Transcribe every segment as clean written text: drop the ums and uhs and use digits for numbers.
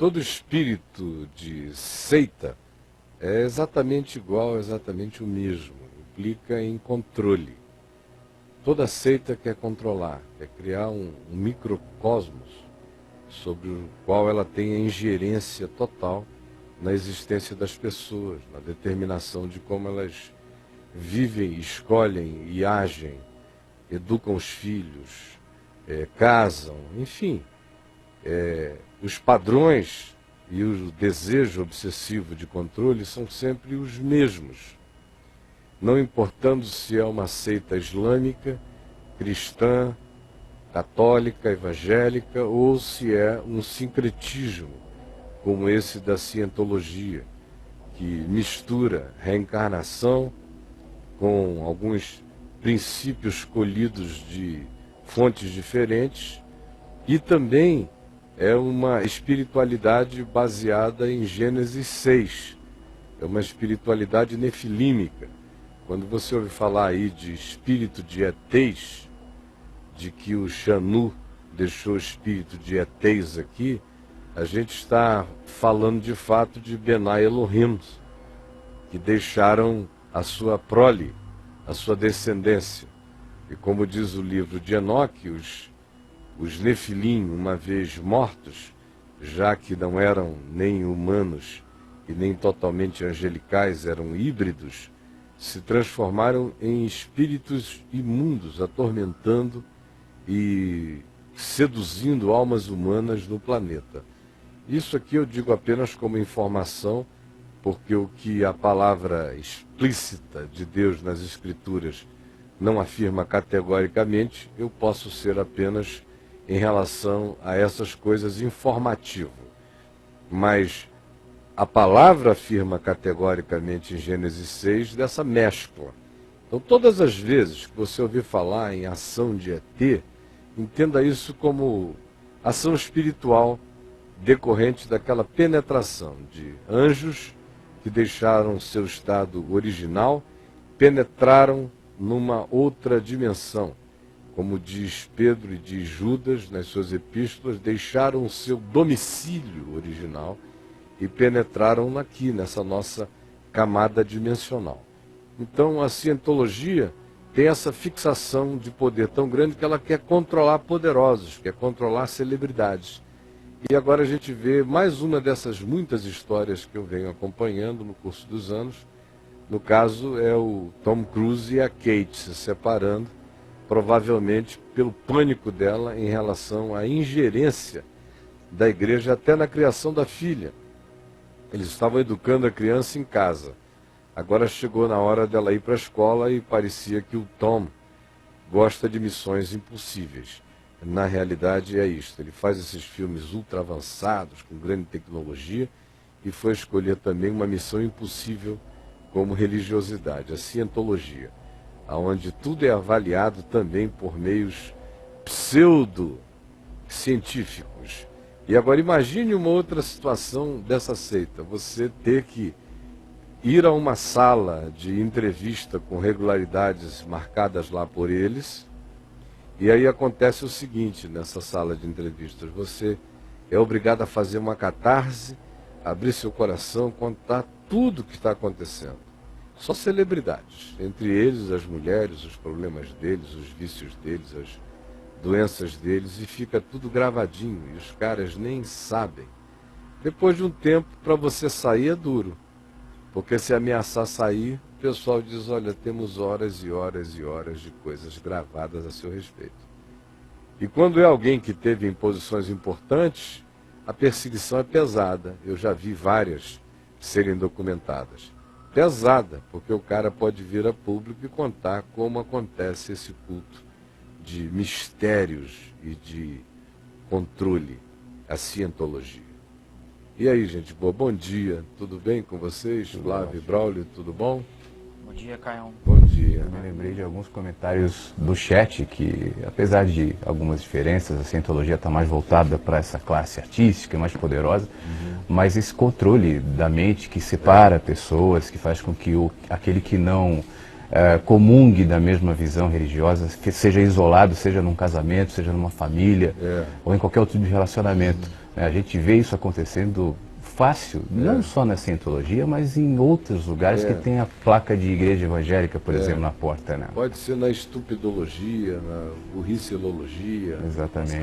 todo espírito de seita é exatamente igual, exatamente o mesmo. Implica em controle. Toda seita quer controlar, quer criar um microcosmos sobre o qual ela tem a ingerência total na existência das pessoas, na determinação de como elas vivem, escolhem e agem, educam os filhos, casam, enfim. Os padrões e o desejo obsessivo de controle são sempre os mesmos, não importando se é uma seita islâmica, cristã, católica, evangélica, ou se é um sincretismo, como esse da cientologia, que mistura reencarnação com alguns princípios colhidos de fontes diferentes, e também é uma espiritualidade baseada em Gênesis 6. É uma espiritualidade nefilímica. Quando você ouve falar aí de espírito de ETs, de que o Xanu deixou espírito de ETs aqui, a gente está falando de fato de Benai Elohim, que deixaram a sua prole, a sua descendência. E como diz o livro de Enoque, os Nefilim, uma vez mortos, já que não eram nem humanos e nem totalmente angelicais, eram híbridos, se transformaram em espíritos imundos, atormentando e seduzindo almas humanas no planeta. Isso aqui eu digo apenas como informação, porque o que a palavra explícita de Deus nas Escrituras não afirma categoricamente, eu posso ser apenas em relação a essas coisas informativo. Mas a palavra afirma categoricamente em Gênesis 6 dessa mescla. Então todas as vezes que você ouvir falar em ação de ET, entenda isso como ação espiritual decorrente daquela penetração de anjos que deixaram seu estado original, penetraram numa outra dimensão. Como diz Pedro e diz Judas nas suas epístolas, deixaram o seu domicílio original e penetraram aqui, nessa nossa camada dimensional. Então a cientologia tem essa fixação de poder tão grande que ela quer controlar poderosos, quer controlar celebridades. E agora a gente vê mais uma dessas muitas histórias que eu venho acompanhando no curso dos anos. No caso é o Tom Cruise e a Kate se separando, provavelmente pelo pânico dela em relação à ingerência da igreja até na criação da filha. Eles estavam educando a criança em casa. Agora chegou na hora dela ir para a escola e parecia que o Tom gosta de missões impossíveis. Na realidade é isto, ele faz esses filmes ultra avançados, com grande tecnologia, e foi escolher também uma missão impossível como religiosidade, a cientologia, onde tudo é avaliado também por meios pseudo-científicos. E agora imagine uma outra situação dessa seita, você ter que ir a uma sala de entrevista com regularidades marcadas lá por eles, e aí acontece o seguinte nessa sala de entrevistas, você é obrigado a fazer uma catarse, abrir seu coração, contar tudo o que está acontecendo. Só celebridades, entre eles as mulheres, os problemas deles, os vícios deles, as doenças deles, e fica tudo gravadinho, e os caras nem sabem. Depois de um tempo, para você sair é duro, porque se ameaçar sair, o pessoal diz, olha, temos horas e horas e horas de coisas gravadas a seu respeito. E quando é alguém que teve em posições importantes, a perseguição é pesada. Eu já vi várias serem documentadas. Pesada, porque o cara pode vir a público e contar como acontece esse culto de mistérios e de controle, a cientologia. E aí, gente boa, bom dia, tudo bem com vocês? Flávio e Braulio, tudo bom? Bom dia, Caião. Bom dia. Eu me lembrei de alguns comentários do chat que, apesar de algumas diferenças, a cientologia está mais voltada para essa classe artística, mais poderosa, mas esse controle da mente que separa pessoas, que faz com que aquele que não comungue da mesma visão religiosa seja isolado, seja num casamento, seja numa família, ou em qualquer outro tipo de relacionamento. A gente vê isso acontecendo fácil, não só na Scientologia, mas em outros lugares que tem a placa de igreja evangélica, por exemplo, na porta, né? Pode ser na estupidologia, na burricilologia. Exatamente.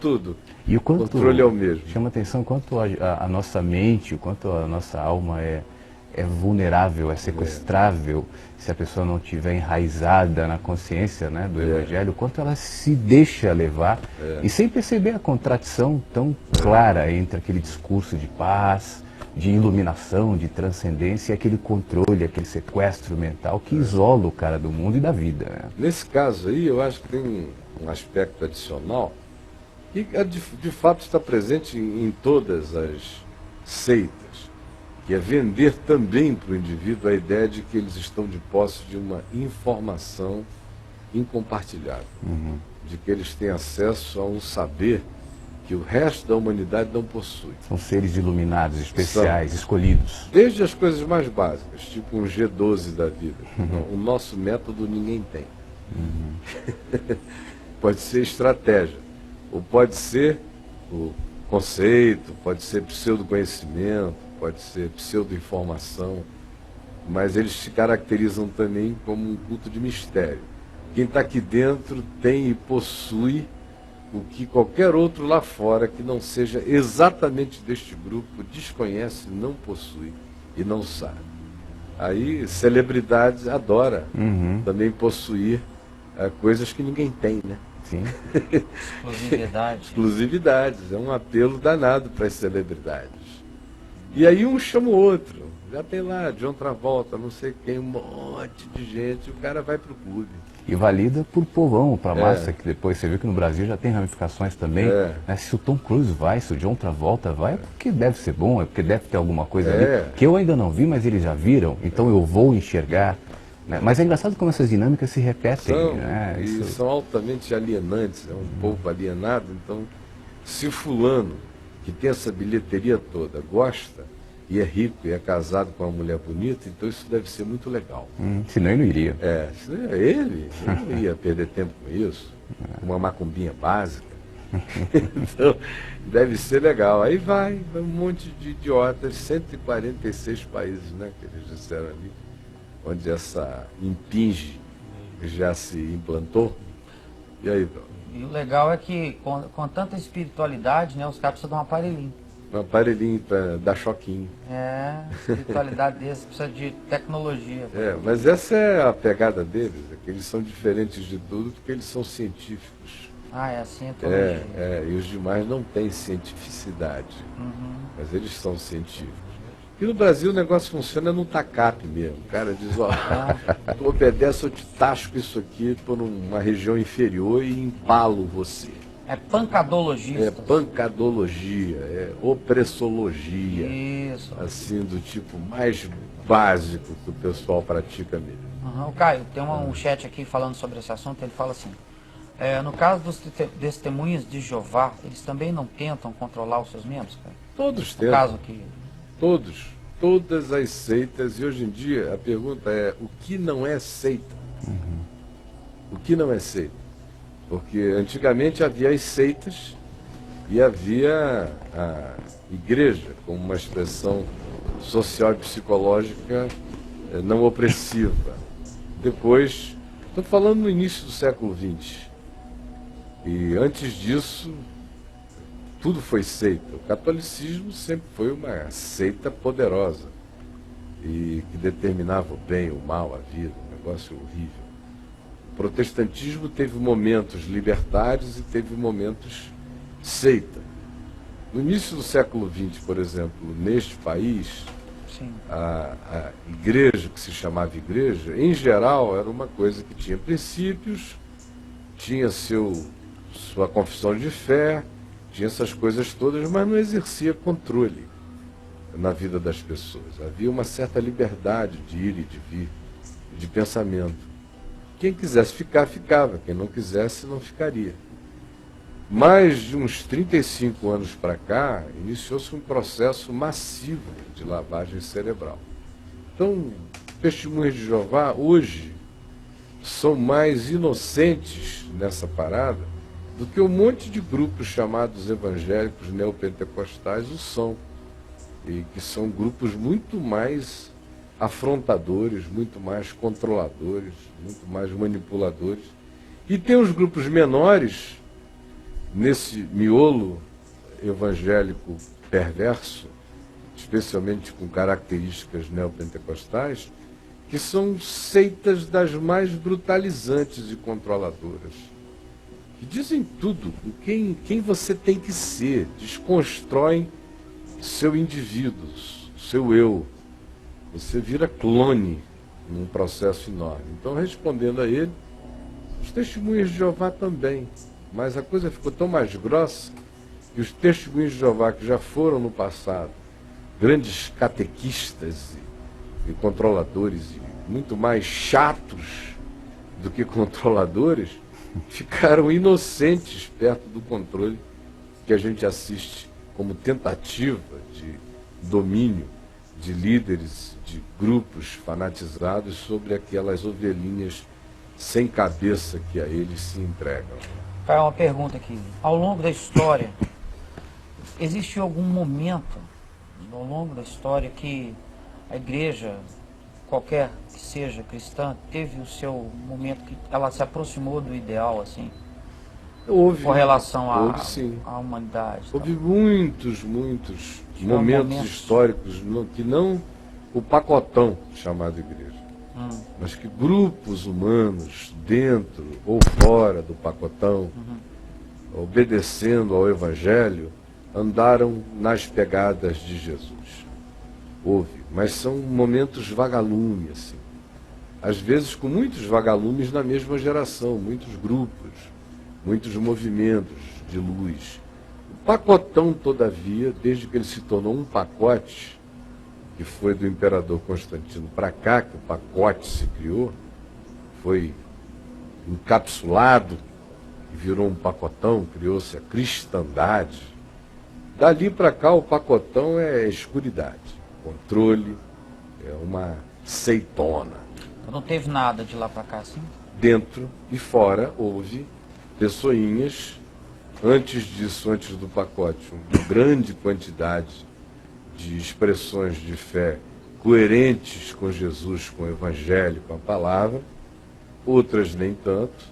Tudo. E o quanto, o controle é o mesmo. Chama atenção o quanto a nossa mente, o quanto a nossa alma é vulnerável, é sequestrável, se a pessoa não estiver enraizada na consciência, né, do Evangelho, o quanto ela se deixa levar, e sem perceber a contradição tão clara entre aquele discurso de paz, de iluminação, de transcendência, e aquele controle, aquele sequestro mental que isola o cara do mundo e da vida. Né? Nesse caso aí, eu acho que tem um aspecto adicional, que de fato está presente em todas as seitas, que é vender também para o indivíduo a ideia de que eles estão de posse de uma informação incompartilhável, de que eles têm acesso a um saber que o resto da humanidade não possui. São seres iluminados, especiais, escolhidos. Desde as coisas mais básicas, tipo um G12 da vida. O nosso método ninguém tem. Pode ser estratégia, ou pode ser o conceito, pode ser pseudo-conhecimento, pode ser pseudo-informação, mas eles se caracterizam também como um culto de mistério. Quem está aqui dentro tem e possui o que qualquer outro lá fora que não seja exatamente deste grupo desconhece, não possui e não sabe. Aí celebridades adoram também possuir coisas que ninguém tem, né? Sim. Exclusividade. Exclusividades, é um apelo danado para as celebridades. E aí um chama o outro, já tem lá John Travolta, não sei quem, um monte de gente, o cara vai pro clube. E valida por povão, para massa, que depois você viu que no Brasil já tem ramificações também. Né? Se o Tom Cruise vai, se o John Travolta vai, é porque deve ser bom, é porque deve ter alguma coisa ali, que eu ainda não vi, mas eles já viram, então eu vou enxergar. Né? Mas é engraçado como essas dinâmicas se repetem. Né? E são altamente alienantes, é um povo alienado, então se fulano, que tem essa bilheteria toda, gosta, e é rico, e é casado com uma mulher bonita, então isso deve ser muito legal. Senão ele não iria. Ele não ia perder tempo com isso, com uma macumbinha básica. Então, deve ser legal. Aí vai um monte de idiotas, 146 países, né, que eles disseram ali, onde essa impinge já se implantou. E aí, Bruno? E o legal é que, com tanta espiritualidade, né, os caras precisam de um aparelhinho. Um aparelhinho para dar choquinho. Espiritualidade desse precisa de tecnologia. Mas essa é a pegada deles, é que eles são diferentes de tudo porque eles são científicos. É a cientologia. E os demais não têm cientificidade, mas eles são científicos. E no Brasil o negócio funciona no tacape mesmo. O cara diz, tu obedece, eu te tasco isso aqui por uma região inferior e empalo você. É pancadologista. É pancadologia, é opressologia. Isso. Assim, do tipo mais básico que o pessoal pratica mesmo. O Caio, tem um chat aqui falando sobre esse assunto, ele fala assim, no caso dos testemunhas de Jeová, eles também não tentam controlar os seus membros, Caio? Todos No tentam. caso aqui. Todas as seitas, e hoje em dia a pergunta é, o que não é seita? O que não é seita? Porque antigamente havia as seitas e havia a igreja como uma expressão social e psicológica não opressiva. Depois, estou falando no início do século XX, e antes disso tudo foi seita. O catolicismo sempre foi uma seita poderosa e que determinava o bem, o mal, a vida, um negócio horrível. O protestantismo teve momentos libertários e teve momentos seita. No início do século XX, por exemplo, neste país, a igreja, que se chamava igreja, em geral era uma coisa que tinha princípios, tinha sua confissão de fé, tinha essas coisas todas, mas não exercia controle na vida das pessoas. Havia uma certa liberdade de ir e de vir, de pensamento. Quem quisesse ficar, ficava. Quem não quisesse, não ficaria. Mais de uns 35 anos para cá, iniciou-se um processo massivo de lavagem cerebral. Então, testemunhas de Jeová, hoje, são mais inocentes nessa parada do que um monte de grupos chamados evangélicos neopentecostais o são, e que são grupos muito mais afrontadores, muito mais controladores, muito mais manipuladores. E tem os grupos menores, nesse miolo evangélico perverso, especialmente com características neopentecostais, que são seitas das mais brutalizantes e controladoras, que dizem tudo, quem você tem que ser, desconstroem seu indivíduo, seu eu. Você vira clone num processo enorme. Então, respondendo a ele, os testemunhas de Jeová também, mas a coisa ficou tão mais grossa que os testemunhos de Jeová, que já foram no passado grandes catequistas e controladores, e muito mais chatos do que controladores, ficaram inocentes perto do controle que a gente assiste como tentativa de domínio de líderes, de grupos fanatizados sobre aquelas ovelhinhas sem cabeça que a eles se entregam. Uma pergunta aqui. Ao longo da história, existe algum momento, ao longo da história, que a igreja, qualquer que seja cristã, teve o seu momento que ela se aproximou do ideal, assim? Houve, com relação sim. à humanidade? Houve muitos momentos históricos que não o pacotão chamado igreja, mas que grupos humanos dentro ou fora do pacotão, obedecendo ao Evangelho, andaram nas pegadas de Jesus. Houve, mas são momentos vagalumes, assim. Às vezes com muitos vagalumes na mesma geração, muitos grupos, muitos movimentos de luz. O pacotão, todavia, desde que ele se tornou um pacote, que foi do imperador Constantino para cá, que o pacote se criou, foi encapsulado e virou um pacotão, criou-se a cristandade. Dali para cá o pacotão é escuridade, controle, é uma seitona. Não teve nada de lá para cá, assim? Dentro e fora houve pessoinhas, antes disso, antes do pacote, uma grande quantidade de expressões de fé coerentes com Jesus, com o Evangelho, com a palavra, outras nem tanto,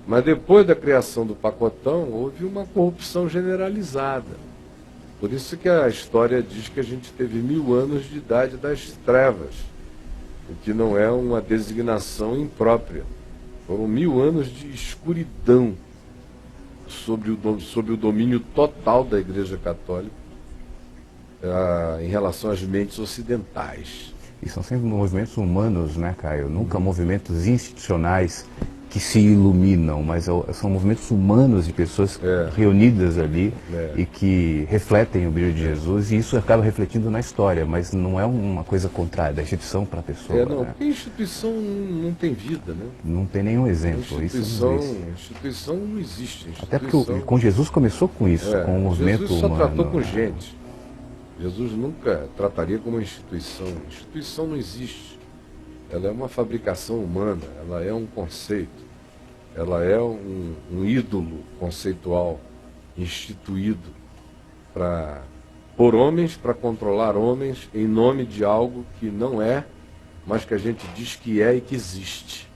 mas depois da criação do pacotão houve uma corrupção generalizada. Por isso que a história diz que a gente teve 1000 anos de idade das trevas, o que não é uma designação imprópria. Foram 1000 anos de escuridão sobre o domínio total da Igreja Católica em relação às mentes ocidentais. E são sempre movimentos humanos, né, Caio? Nunca movimentos institucionais que se iluminam, mas são movimentos humanos de pessoas reunidas ali e que refletem o brilho de Jesus, e isso acaba refletindo na história, mas não é uma coisa contrária da instituição para a pessoa. Não, né? porque a instituição não tem vida, né? Não tem nenhum exemplo. Instituição não existe. Até porque com Jesus começou com isso, com o movimento Jesus só humano. tratou com gente. Jesus nunca trataria como uma instituição. Instituição não existe. Ela é uma fabricação humana, ela é um conceito, ela é um ídolo conceitual instituído por homens, para controlar homens, em nome de algo que não é, mas que a gente diz que é e que existe.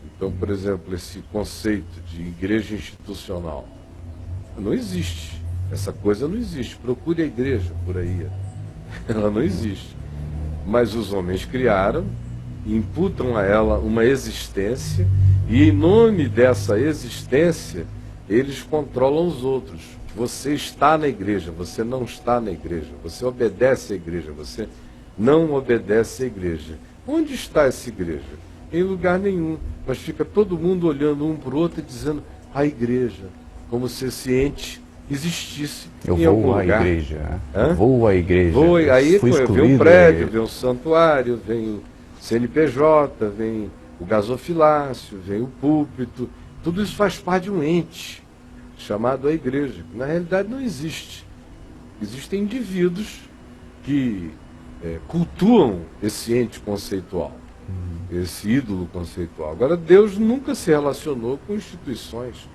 Então, por exemplo, esse conceito de igreja institucional não existe. Essa coisa não existe. Procure a igreja por aí. Ela não existe. Mas os homens criaram, imputam a ela uma existência, e em nome dessa existência, eles controlam os outros. Você está na igreja, você não está na igreja. Você obedece à igreja, você não obedece à igreja. Onde está essa igreja? Em lugar nenhum. Mas fica todo mundo olhando um para o outro e dizendo a igreja, como se esse ente existisse em algum lugar. Eu vou à igreja. Aí vem um prédio, vem um santuário, vem o CNPJ, vem o gasofilácio, vem o púlpito. Tudo isso faz parte de um ente chamado a igreja, que na realidade não existe. Existem indivíduos que cultuam esse ente conceitual, esse ídolo conceitual. Agora, Deus nunca se relacionou com instituições.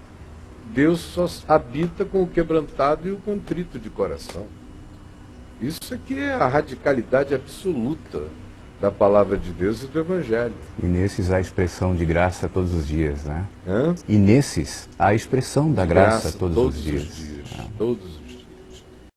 Deus só habita com o quebrantado e o contrito de coração. Isso aqui é a radicalidade absoluta da palavra de Deus e do Evangelho. E nesses há expressão de graça todos os dias, né? Hã? E nesses há expressão da graça todos os dias. Todos os